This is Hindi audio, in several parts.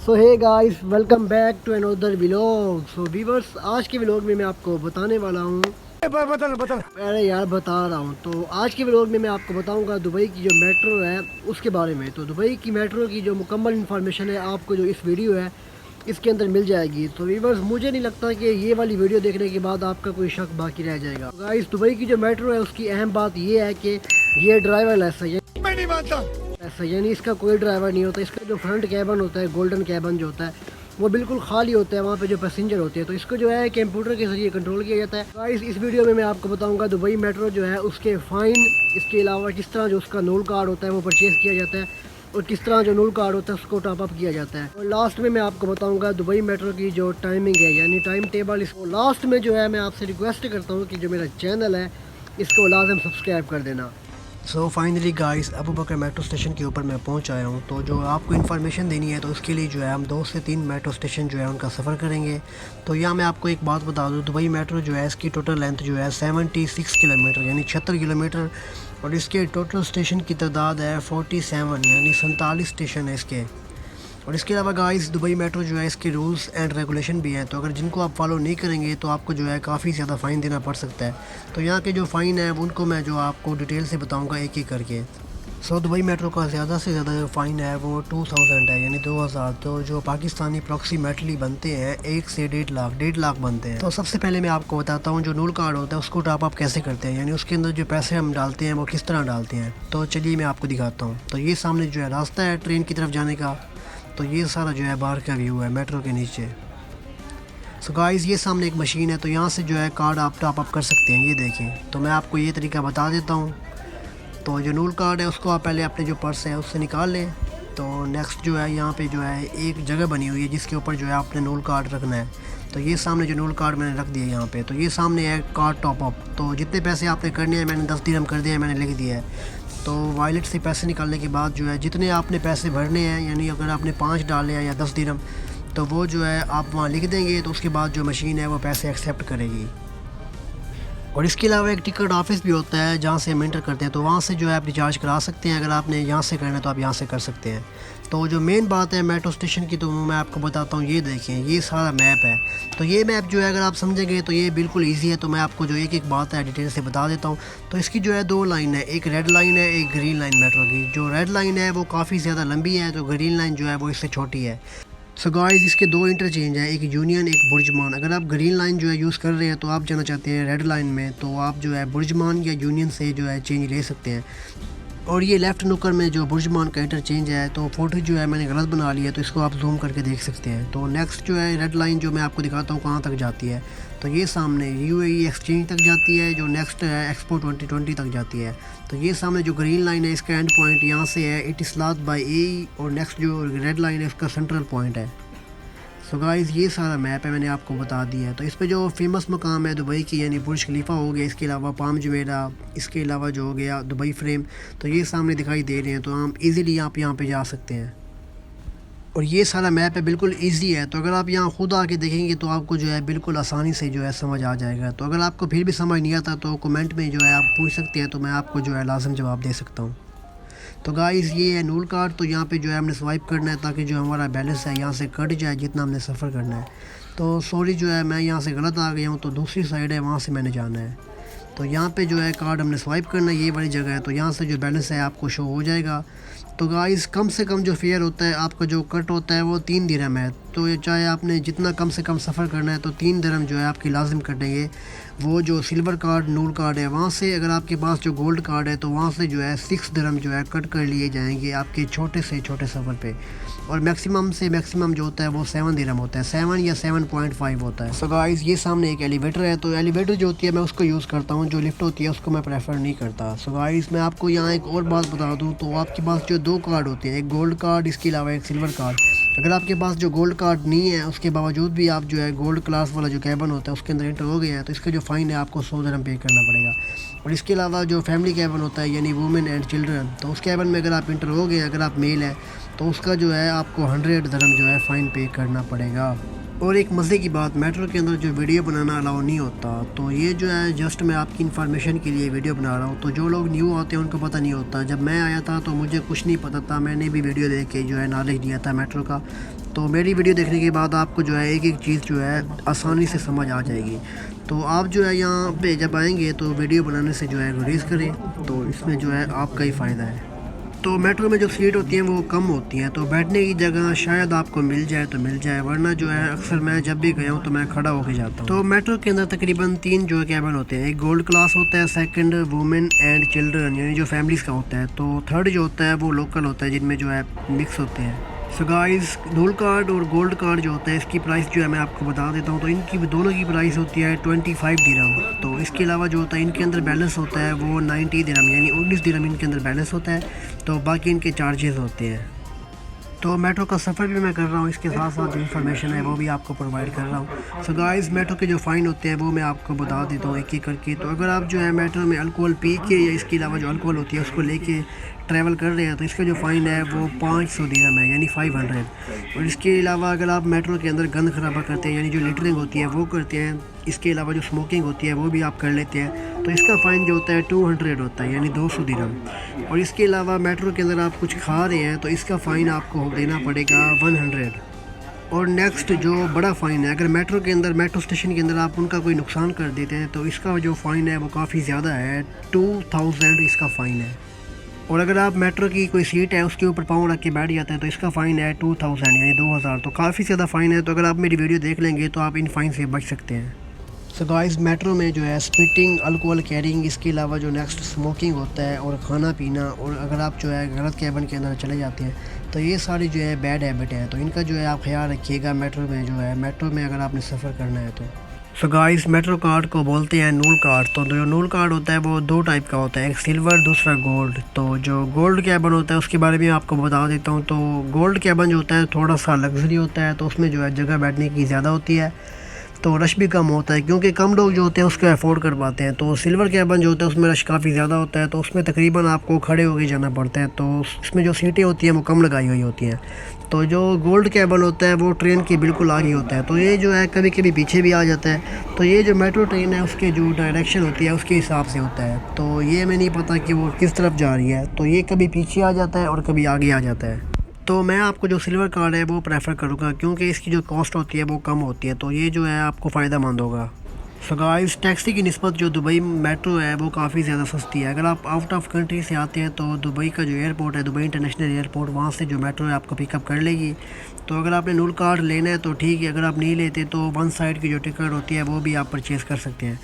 So hey guys, welcome back to another vlog. So viewers, आज के व्लॉग में मैं आपको बताने वाला हूँ। बता अरे यार, बता रहा हूँ। तो आज के व्लॉग में मैं आपको बताऊंगा दुबई की जो मेट्रो है उसके बारे में। तो दुबई की मेट्रो की जो मुकम्मल इन्फॉर्मेशन है आपको जो इस वीडियो है इसके अंदर मिल जाएगी। तो व्यूअर्स, मुझे नहीं लगता कि ये वाली वीडियो देखने के बाद आपका कोई शक बाकी रह जाएगा। गाइस, दुबई की जो मेट्रो है उसकी अहम बात ये है कि ये ड्राइवरलेस है। मैं नहीं मानता ऐसा, यानी इसका कोई ड्राइवर नहीं होता। इसका जो फ्रंट कैबन होता है, गोल्डन कैबन जो होता है, वो बिल्कुल खाली होता है। वहाँ पे जो पैसेंजर होते हैं तो इसको जो है कंप्यूटर के जरिए कंट्रोल किया जाता है। गाइस, इस वीडियो में मैं आपको बताऊंगा दुबई मेट्रो जो है उसके फ़ाइन, इसके अलावा किस तरह जो उसका नूल कार्ड होता है वो परचेज़ किया जाता है और किस तरह जो नूल कार्ड होता है उसको टॉप अप किया जाता है। और लास्ट में मैं आपको बताऊंगा दुबई मेट्रो की जो टाइमिंग है, यानी टाइम टेबल। इसको लास्ट में जो है मैं आपसे रिक्वेस्ट करता हूँ कि जो मेरा चैनल है इसको लाजम सब्सक्राइब कर देना। सो फाइनली गाइस, अबू बकर मेट्रो स्टेशन के ऊपर मैं पहुंच आया हूं। तो जो आपको इन्फॉर्मेशन देनी है तो उसके लिए जो है हम 2 से 3 मेट्रो स्टेशन जो है उनका सफ़र करेंगे। तो यहाँ मैं आपको एक बात बता दूं, दुबई मेट्रो जो है इसकी टोटल लेंथ जो है 76 किलोमीटर यानी 76 किलोमीटर, और इसके टोटल स्टेशन की तादाद है 47 यानी 47 स्टेशन है इसके। और इसके अलावा गाइस, दुबई मेट्रो जो है इसके रूल्स एंड रेगुलेशन भी हैं। तो अगर जिनको आप फॉलो नहीं करेंगे तो आपको जो है काफ़ी ज़्यादा फ़ाइन देना पड़ सकता है। तो यहाँ के जो फ़ाइन है उनको मैं जो आपको डिटेल से बताऊँगा एक एक करके। दुबई मेट्रो का ज़्यादा से ज़्यादा जो फ़ाइन है वो 2000 है यानी 2000। तो जो पाकिस्तानी अप्रॉक्सीमेटली बनते हैं 1 से 1.5 लाख बनते हैं। तो सबसे पहले मैं आपको बताता हूँ जो नूल कार्ड होता है उसको टॉप अप कैसे करते हैं, यानी उसके अंदर जो पैसे हम डालते हैं वो किस तरह डालते हैं। तो चलिए मैं आपको दिखाता हूँ। तो ये सामने जो है रास्ता है ट्रेन की तरफ जाने का। तो ये सारा जो है बाहर का व्यू है मेट्रो के नीचे। सो गाइस, ये सामने एक मशीन है, तो यहाँ से जो है कार्ड आप टॉप अप कर सकते हैं। ये देखें, तो मैं आपको ये तरीका बता देता हूँ। तो जो नूल कार्ड है उसको आप पहले अपने जो पर्स है उससे निकाल लें। तो नेक्स्ट जो है यहाँ पे जो है एक जगह बनी हुई है जिसके ऊपर जो है आपने नूल कार्ड रखना है। तो ये सामने जो नूल कार्ड मैंने रख दिया यहाँ पे। तो ये सामने है कार्ड टॉप अप। तो जितने पैसे आपने करने हैं, मैंने 10 दिरहम कर दिया है, मैंने लिख दिया है। तो वॉलेट से पैसे निकालने के बाद जो है जितने आपने पैसे भरने हैं, यानी अगर आपने 5 डाले हैं या 10 दिरहम, तो वो जो है आप वहाँ लिख देंगे। तो उसके बाद जो मशीन है वो पैसे एक्सेप्ट करेगी। और इसके अलावा एक टिकट ऑफिस भी होता है जहाँ से हम इंटर करते हैं। तो वहाँ से जो है आप रिचार्ज करा सकते हैं। अगर आपने यहाँ से करना है तो आप यहाँ से कर सकते हैं। तो जो मेन बात है मेट्रो स्टेशन की, तो मैं आपको बताता हूँ। ये देखें, ये सारा मैप है। तो ये मैप जो है अगर आप समझेंगे तो ये बिल्कुल ईजी है। तो मैं आपको जो एक एक बात है डिटेल से बता देता हूँ। तो इसकी जो है 2 लाइन है, एक रेड लाइन है, एक ग्रीन लाइन मेट्रो की। जो रेड लाइन है वो काफ़ी ज़्यादा लंबी है, तो ग्रीन लाइन जो है वो इससे छोटी है। सो गाइस, इसके 2 इंटरचेंज हैं, एक यूनियन एक बुर्जमान। अगर आप ग्रीन लाइन जो है यूज़ कर रहे हैं तो आप जाना चाहते हैं रेड लाइन में, तो आप जो है बुर्जमान या यूनियन से जो है चेंज ले सकते हैं। और ये लेफ़्ट नुक्कर में जो बुर्जमान का इंटरचेंज है, तो फोटो जो है मैंने गलत बना लिया है, तो इसको आप जूम करके देख सकते हैं। तो नेक्स्ट जो है रेड लाइन जो मैं आपको दिखाता हूँ कहाँ तक जाती है। तो ये सामने यूएई एक्सचेंज तक जाती है, जो नेक्स्ट है एक्सपो 2020 तक जाती है। तो ये सामने जो ग्रीन लाइन है इसका एंड पॉइंट यहाँ से है इतिसलात बाय ए, और नेक्स्ट जो रेड लाइन है इसका सेंट्रल पॉइंट है। सो गाइस, ये सारा मैप है मैंने आपको बता दिया है। तो इस पे जो फेमस मकाम है दुबई की, यानी बुर्ज खलीफा हो गया, इसके अलावा पाम जुमेरा, इसके अलावा जो हो गया दुबई फ्रेम, तो ये सामने दिखाई दे रहे हैं। तो हम इजीली आप यहाँ पे जा सकते हैं। और ये सारा मैप है बिल्कुल इजी है। तो अगर आप यहाँ खुद आके देखेंगे तो आपको जो है बिल्कुल आसानी से जो है समझ आ जाएगा। तो अगर आपको फिर भी समझ नहीं आता तो कमेंट में जो है आप पूछ सकते हैं, तो मैं आपको जो है लाजम जवाब दे सकता हूँ। तो गाइस, ये है नूल कार्ड। तो यहाँ पे जो है हमने स्वाइप करना है ताकि जो हमारा बैलेंस है यहाँ से कट जाए जितना हमने सफ़र करना है। तो सॉरी जो है मैं यहाँ से गलत आ गया हूँ, तो दूसरी साइड है वहाँ से मैंने जाना है। तो यहाँ पे जो है कार्ड हमने स्वाइप करना है, ये वाली जगह है। तो यहाँ से जो बैलेंस है आपको शो हो जाएगा। तो गाइस, कम से कम जो फेयर होता है आपका जो कट होता है वो 3 दिरहम है। तो ये चाहे आपने जितना कम से कम सफ़र करना है तो 3 दिरहम जो है आपकी लाजिम कटेंगे। वो जो सिल्वर कार्ड नूल कार्ड है वहाँ से, अगर आपके पास जो गोल्ड कार्ड है तो वहाँ से जो है 6 दिरहम जो है कट कर लिए जाएंगे आपके छोटे से छोटे सफ़र पे। और मैक्सिमम से मैक्सिमम जो होता है वो 7 दिरहम होता है, 7 या 7.5 होता है। सो गाइस, ये सामने एक एलिवेटर है। तो एलिवेटर जो होती है मैं उसको यूज़ करता हूँ, जो लिफ्ट होती है उसको मैं प्रेफर नहीं करता। सो गाइस, मैं आपको यहाँ एक और बात बता दूँ। तो आपके पास जो 2 कार्ड होते हैं, एक गोल्ड कार्ड, इसके अलावा एक सिल्वर कार्ड। अगर आपके पास जो गोल्ड कार्ड नहीं है उसके बावजूद भी आप जो है गोल्ड क्लास वाला जो कैबन होता है उसके अंदर एंटर हो गए हैं, तो इसका जो फ़ाइन है आपको 100 दिरहम पे करना पड़ेगा। और इसके अलावा जो फैमिली कैबन होता है, यानी वुमेन एंड चिल्ड्रन, तो उस कैबन में अगर आप इंटर हो गए, अगर आप मेल है, तो उसका जो है आपको 100 दिरहम जो है फ़ाइन पे करना पड़ेगा। और एक मज़े की बात, मेट्रो के अंदर जो वीडियो बनाना अलाउ नहीं होता, तो ये जो है जस्ट मैं आपकी इन्फॉर्मेशन के लिए वीडियो बना रहा हूँ। तो जो लोग न्यू होते हैं उनको पता नहीं होता। जब मैं आया था तो मुझे कुछ नहीं पता था, मैंने भी वीडियो देख के जो है नॉलेज लिया था मेट्रो का। तो मेरी वीडियो देखने के बाद आपको जो है एक एक चीज़ जो है आसानी से समझ आ जाएगी। तो आप जो है यहाँ पे जब आएंगे तो वीडियो बनाने से जो है गुरेज करें, तो इसमें जो है आपका ही फ़ायदा है। तो मेट्रो में जो सीट होती हैं वो कम होती हैं, तो बैठने की जगह शायद आपको मिल जाए तो मिल जाए, वरना जो है अक्सर मैं जब भी गया हूँ तो मैं खड़ा होके जाता हूँ। तो मेट्रो के अंदर तकरीबन 3 जो है कैबिन होते हैं। एक गोल्ड क्लास होता है, सेकंड वुमेन एंड चिल्ड्रन यानी जो फैमिलीज़ का होता है, तो थर्ड जो होता है वो लोकल होता है जिनमें जो है मिक्स होते हैं। सो गाइस, गोल्ड कार्ड और गोल्ड कार्ड जो होता है इसकी प्राइस जो है मैं आपको बता देता हूँ। तो इनकी दोनों की प्राइस होती है 25 दिरहम। तो इसके अलावा जो होता है इनके अंदर बैलेंस होता है वो 90 दिरहम यानी 19 दिरहम इनके अंदर बैलेंस होता है। तो बाकी इनके चार्जेस होते हैं। तो मेट्रो का सफ़र भी मैं कर रहा हूँ, इसके साथ साथ जो इन्फॉर्मेशन है वो भी आपको प्रोवाइड कर रहा हूँ। सो गाइस, मेट्रो के जो फ़ाइन होते हैं वो मैं आपको बता देता हूँ एक एक करके। तो अगर आप जो है मेट्रो में अल्कोहल पी के या इसके अलावा जो अल्कोहल होती है उसको लेके ट्रैवल कर रहे हैं तो इसका जो फ़ाइन है वो 500 दिरहम है यानी 500। और इसके अलावा अगर आप मेट्रो के अंदर गंद खराबा करते हैं यानी जो लिटरिंग होती है वो करते हैं, इसके अलावा जो स्मोकिंग होती है वो भी आप कर लेते हैं, तो इसका फ़ाइन जो होता है 200 होता है यानी 200 दिरहम। और इसके अलावा मेट्रो के अंदर आप कुछ खा रहे हैं तो इसका फ़ाइन आपको देना पड़ेगा 100। और नेक्स्ट जो बड़ा फ़ाइन है, अगर मेट्रो के अंदर मेट्रो स्टेशन के अंदर आप उनका कोई नुकसान कर देते हैं तो इसका जो फ़ाइन है वो काफ़ी ज़्यादा है, 2000 इसका फ़ाइन है। और अगर आप मेट्रो की कोई सीट है उसके ऊपर पाँव रख के बैठ जाते हैं तो इसका फ़ाइन है 2000 यानी 2000। तो काफ़ी ज़्यादा फ़ाइन है। तो अगर आप मेरी वीडियो देख लेंगे तो आप इन फ़ाइन से बच सकते हैं। सो गाइस, मेट्रो में जो है स्पिटिंग, अल्कोहल कैरिंग, इसके अलावा जो नेक्स्ट स्मोकिंग होता है और खाना पीना, और अगर आप जो है गलत कैबिन के अंदर चले जाते हैं तो ये सारी जो है बैड हैबिट है। तो इनका जो है आप ख्याल रखिएगा मेट्रो में जो है, मेट्रो में अगर आपने सफ़र करना है तो। सो गाइस, मेट्रो कार्ड को बोलते हैं नूल कार्ड। तो जो नूल कार्ड होता है वो 2 टाइप का होता है, एक सिल्वर दूसरा गोल्ड। तो जो गोल्ड कैबिन होता है उसके बारे में आपको बता देता हूँ। तो गोल्ड कैबिन जो होता है थोड़ा सा लग्जरी होता है, तो उसमें जो है जगह बैठने की ज़्यादा होती है, तो रश भी कम होता है क्योंकि कम लोग जो होते हैं उसको अफोर्ड कर पाते हैं। तो सिल्वर कैबिन जो होता है उसमें रश काफ़ी ज़्यादा होता है, तो उसमें तकरीबन आपको खड़े होकर जाना पड़ता है। तो इसमें जो सीटें होती हैं वो कम लगाई हुई होती हैं। तो जो गोल्ड कैबिन होता है वो ट्रेन के बिल्कुल आगे होता है, तो ये जो है कभी कभी पीछे भी आ जाता है। तो ये जो मेट्रो ट्रेन है उसके जो डायरेक्शन होती है उसके हिसाब से होता है। तो ये मैं नहीं पता कि वो किस तरफ जा रही है, तो ये कभी पीछे आ जाता है और कभी आगे आ जाता है। तो मैं आपको जो सिल्वर कार्ड है वो प्रेफर करूँगा क्योंकि इसकी जो कॉस्ट होती है वो कम होती है, तो ये जो है आपको फ़ायदा मंद होगा। सो गाइस, टैक्सी की निस्बत जो दुबई मेट्रो है वो काफ़ी ज़्यादा सस्ती है। अगर आप आउट ऑफ कंट्री से आते हैं तो दुबई का जो एयरपोर्ट है, दुबई इंटरनेशनल एयरपोर्ट, वहाँ से जो मेट्रो है आपको पिकअप कर लेगी। तो अगर आपने नूल कार्ड लेना है तो ठीक है, अगर आप नहीं लेते तो वन साइड की जो टिकट होती है वो भी आप परचेज़ कर सकते हैं।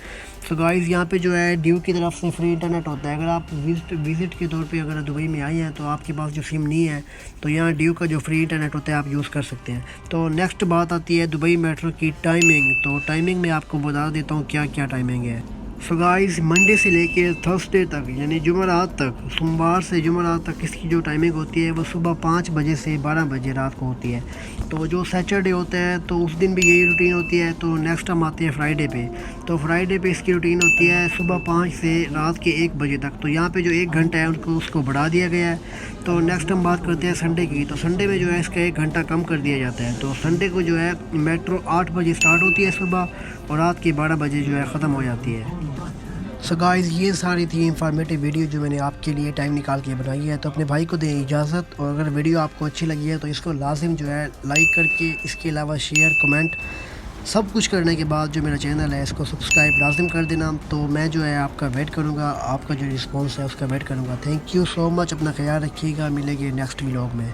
सो गाइस, यहाँ पे जो है ड्यू की तरफ से फ्री इंटरनेट होता है। अगर आप विज़िट के तौर पे अगर दुबई में आए हैं तो आपके पास जो सिम नहीं है तो यहाँ ड्यू का जो फ्री इंटरनेट होता है आप यूज़ कर सकते हैं। तो नेक्स्ट बात आती है दुबई मेट्रो की टाइमिंग। तो टाइमिंग में आपको बता देता हूँ क्या क्या टाइमिंग है। सो गाइस, मंडे से लेके थर्सडे तक यानी जुमेरात तक, सोमवार से जुमेरात तक इसकी जो टाइमिंग होती है वो सुबह 5 बजे से 12 बजे रात को होती है। तो जो सैटरडे होता है तो उस दिन भी यही रूटीन होती है। तो नेक्स्ट हम आते हैं फ्राइडे पे। तो फ्राइडे पे इसकी रूटीन होती है सुबह 5 से रात के 1 बजे तक। तो यहाँ पे जो 1 घंटा है उसको बढ़ा दिया गया है। तो नेक्स्ट हम बात करते हैं संडे की। तो संडे में जो है इसका 1 घंटा कम कर दिया जाता है। तो संडे को जो है मेट्रो 8 बजे स्टार्ट होती है सुबह और रात के 12 बजे जो है ख़त्म हो जाती है। सो गाइस, ये सारी थी इंफॉर्मेटिव वीडियो जो मैंने आपके लिए टाइम निकाल के बनाई है। तो अपने भाई को दें इजाज़त, और अगर वीडियो आपको अच्छी लगी है तो इसको लाजिम जो है लाइक करके, इसके अलावा शेयर, कमेंट सब कुछ करने के बाद जो मेरा चैनल है इसको सब्सक्राइब लाजिम कर देना। तो मैं जो है आपका वेट करूँगा, आपका जो रिस्पॉन्स है उसका वेट करूँगा। थैंक यू सो मच, अपना ख्याल रखिएगा, मिलेंगे नेक्स्ट व्लॉग में।